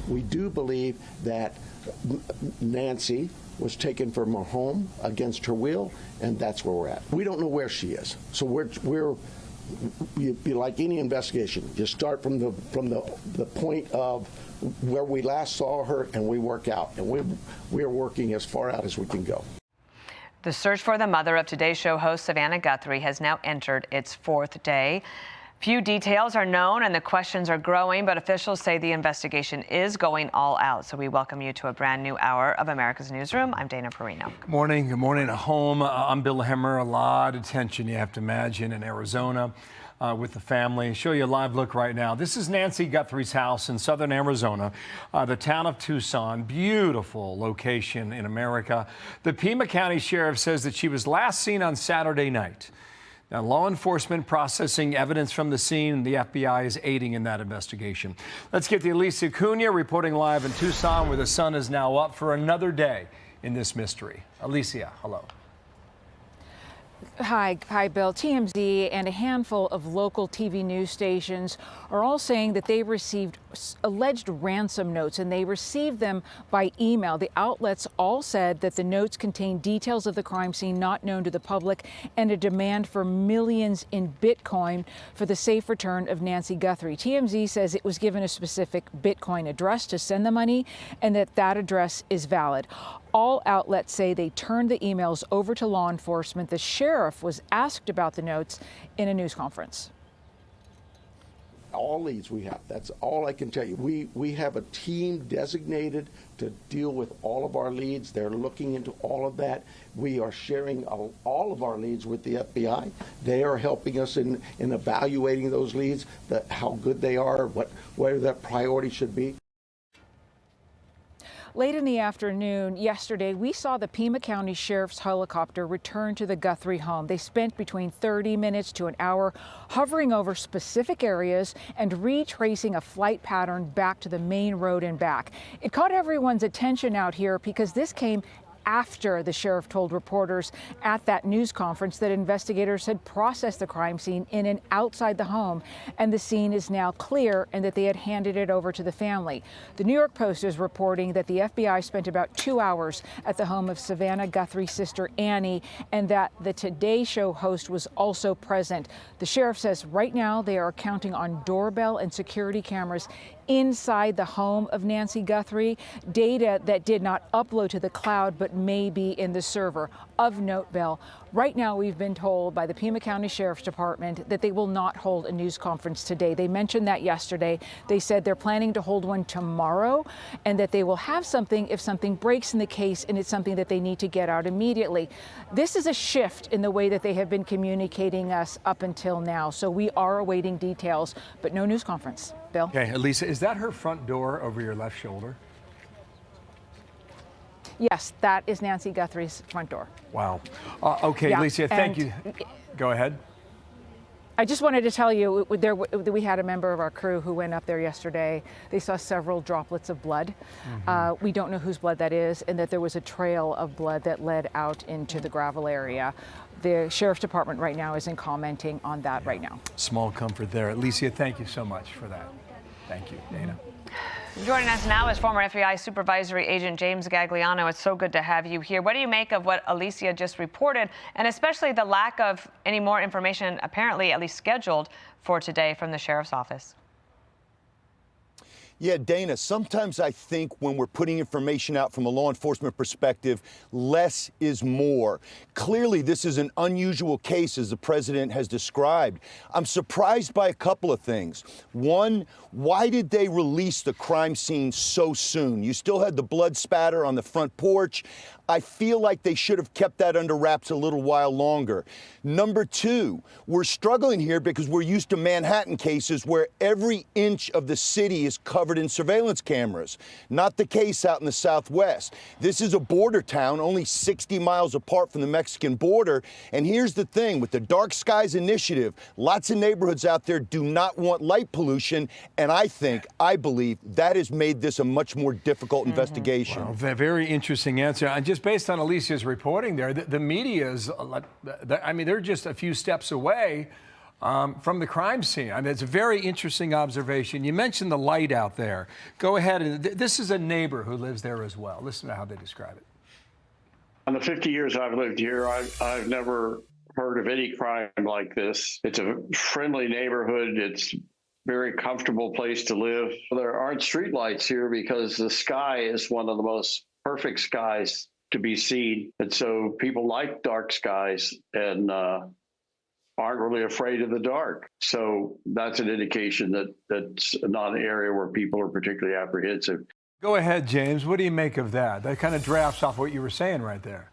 We do believe that Nancy was taken from her home against her will, and that's where we're at. We don't know where she is, so we're like any investigation. You start from the point of where we last saw her, and we work out, and we are working as far out as we can go. The search for the mother of Today Show host Savannah Guthrie has now entered its fourth day. Few details are known and the questions are growing, but officials say the investigation is going all out. So we welcome you to a brand new hour of America's Newsroom. I'm Dana Perino. Good morning. Good morning at home. I'm Bill Hemmer. A lot of tension, you have to imagine, in Arizona with the family. Show you a live look right now. This is Nancy Guthrie's house in southern Arizona, the town of Tucson. Beautiful location in America. The Pima County Sheriff says that she was last seen on Saturday night. Now, law enforcement processing evidence from the scene, and the FBI is aiding in that investigation. Let's get to Alicia Cunha reporting live in Tucson, where the sun is now up for another day in this mystery. Alicia, hello. Hi, Bill. TMZ and a handful of local TV news stations are all saying that they received alleged ransom notes, and they received them by email. The outlets all said that the notes contained details of the crime scene not known to the public and a demand for millions in Bitcoin for the safe return of Nancy Guthrie. TMZ says it was given a specific Bitcoin address to send the money and that address is valid. All outlets say they turned the emails over to law enforcement. The sheriff was asked about the notes in a news conference. All leads we have. That's all I can tell you. We have a team designated to deal with all of our leads. They're looking into all of that. We are sharing all of our leads with the FBI. They are helping us in evaluating those leads, how good they are, where that priority should be. Late in the afternoon yesterday, we saw the Pima County Sheriff's helicopter return to the Guthrie home. They spent between 30 minutes to an hour hovering over specific areas and retracing a flight pattern back to the main road and back. It caught everyone's attention out here because this came after the sheriff told reporters at that news conference that investigators had processed the crime scene in and outside the home, and the scene is now clear and that they had handed it over to the family. The New York Post is reporting that the FBI spent about 2 hours at the home of Savannah Guthrie's sister Annie, and that the Today Show host was also present. The sheriff says right now they are counting on doorbell and security cameras inside the home of Nancy Guthrie, data that did not upload to the cloud but may be in the server. Of note, Bill, right now we've been told by the Pima County Sheriff's Department that they will not hold a news conference today. They mentioned that yesterday. They said they're planning to hold one tomorrow and that they will have something if something breaks in the case and it's something that they need to get out immediately. This is a shift in the way that they have been communicating us up until now. So we are awaiting details, but no news conference. Bill? Okay, Elisa, is that her front door over your left shoulder? Yes, that is Nancy Guthrie's front door. Wow. Okay, yeah, Alicia, thank you. Go ahead. I just wanted to tell you, we had a member of our crew who went up there yesterday. They saw several droplets of blood. We don't know whose blood that is, and that there was a trail of blood that led out into the gravel area. The Sheriff's Department right now isn't commenting on that right now. Small comfort there. Alicia, thank you so much for that. Thank you, Dana. Joining us now is former FBI Supervisory Agent James Gagliano. It's so good to have you here. What do you make of what Alicia just reported, and especially the lack of any more information, apparently at least scheduled for today, from the Sheriff's Office? Yeah, Dana, sometimes I think when we're putting information out from a law enforcement perspective, less is more. Clearly, this is an unusual case, as the president has described. I'm surprised by a couple of things. One, why did they release the crime scene so soon? You still had the blood spatter on the front porch. I feel like they should have kept that under wraps a little while longer. Number two, we're struggling here because we're used to Manhattan cases where every inch of the city is covered in surveillance cameras. Not the case out in the Southwest. This is a border town only 60 miles apart from the Mexican border. And here's the thing, with the Dark Skies Initiative, lots of neighborhoods out there do not want light pollution. And I believe that has made this a much more difficult investigation. Well, very interesting answer. And just based on Alicia's reporting there, the media is, I mean, they're just a few steps away from the crime scene. I mean, it's a very interesting observation. You mentioned the light out there. Go ahead. And this is a neighbor who lives there as well. Listen to how they describe it. In the 50 years I've lived here, I've never heard of any crime like this. It's a friendly neighborhood. It's a very comfortable place to live. There aren't streetlights here because the sky is one of the most perfect skies to be seen. And so people like dark skies and aren't really afraid of the dark. So that's an indication that that's not an area where people are particularly apprehensive. Go ahead, James. What do you make of that? That kind of drafts off what you were saying right there.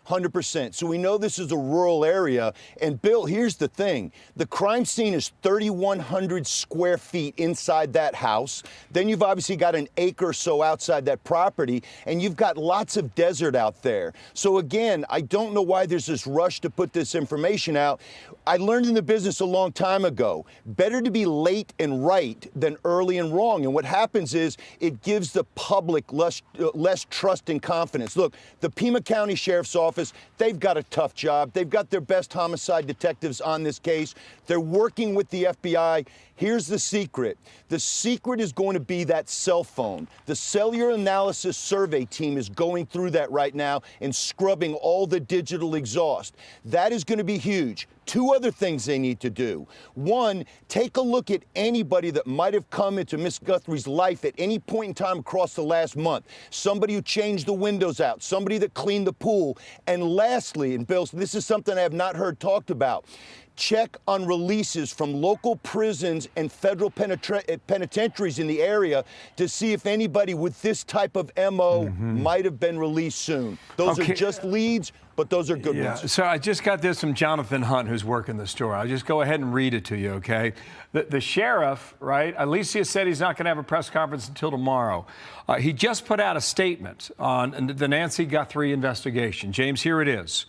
100%. So we know this is a rural area. And Bill, here's the thing. The crime scene is 3,100 square feet inside that house. Then you've obviously got an acre or so outside that property, and you've got lots of desert out there. So again, I don't know why there's this rush to put this information out. I learned in the business a long time ago, better to be late and right than early and wrong. And what happens is it gives the public less trust and confidence. Look, the Pima County Sheriff's Office, they've got a tough job. They've got their best homicide detectives on this case. They're working with the FBI. Here's the secret. The secret is going to be that cell phone. The cellular analysis survey team is going through that right now and scrubbing all the digital exhaust. That is going to be huge. Two other things they need to do. One, take a look at anybody that might have come into Miss Guthrie's life at any point in time across the last month. Somebody who changed the windows out, somebody that cleaned the pool. And lastly, and Bill, this is something I have not heard talked about, check on releases from local prisons and federal penitentiaries in the area to see if anybody with this type of MO might have been released soon. Those are just leads, but those are good ones. So I just got this from Jonathan Hunt, who's working the store. I'll just go ahead and read it to you, okay? The sheriff, right, Alicia said he's not going to have a press conference until tomorrow. He just put out a statement on the Nancy Guthrie investigation. James, here it is.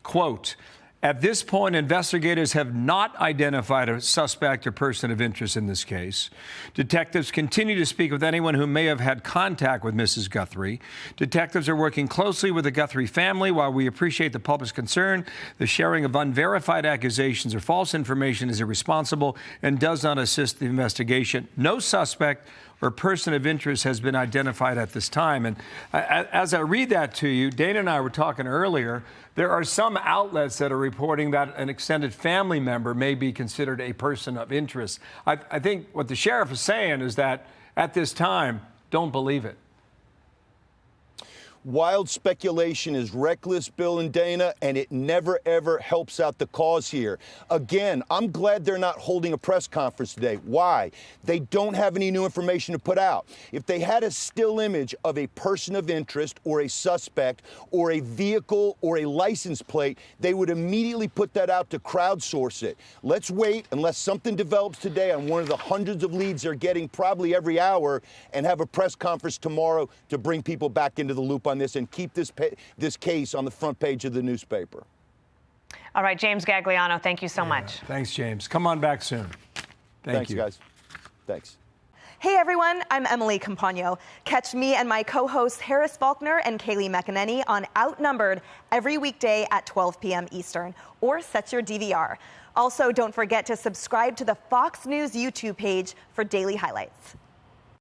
Quote, "At this point, investigators have not identified a suspect or person of interest in this case. Detectives continue to speak with anyone who may have had contact with Mrs. Guthrie. Detectives are working closely with the Guthrie family. While we appreciate the public's concern, the sharing of unverified accusations or false information is irresponsible and does not assist the investigation. No suspect or person of interest has been identified at this time." And as I read that to you, Dana and I were talking earlier, there are some outlets that are reporting that an extended family member may be considered a person of interest. I think what the sheriff is saying is that at this time, don't believe it. Wild speculation is reckless, Bill and Dana, and it never, ever helps out the cause here. Again, I'm glad they're not holding a press conference today. Why? They don't have any new information to put out. If they had a still image of a person of interest or a suspect or a vehicle or a license plate, they would immediately put that out to crowdsource it. Let's wait unless something develops today on one of the hundreds of leads they're getting probably every hour and have a press conference tomorrow to bring people back into the loop on this and keep this case on the front page of the newspaper. All right, James Gagliano, thank you so much. Thanks, James. Come on back soon. Thanks, guys. Thanks. Hey everyone, I'm Emily Campagno. Catch me and my co-hosts Harris Faulkner and Kaylee McEnany on Outnumbered every weekday at 12 p.m. Eastern, or set your DVR. Also, don't forget to subscribe to the Fox News YouTube page for daily highlights.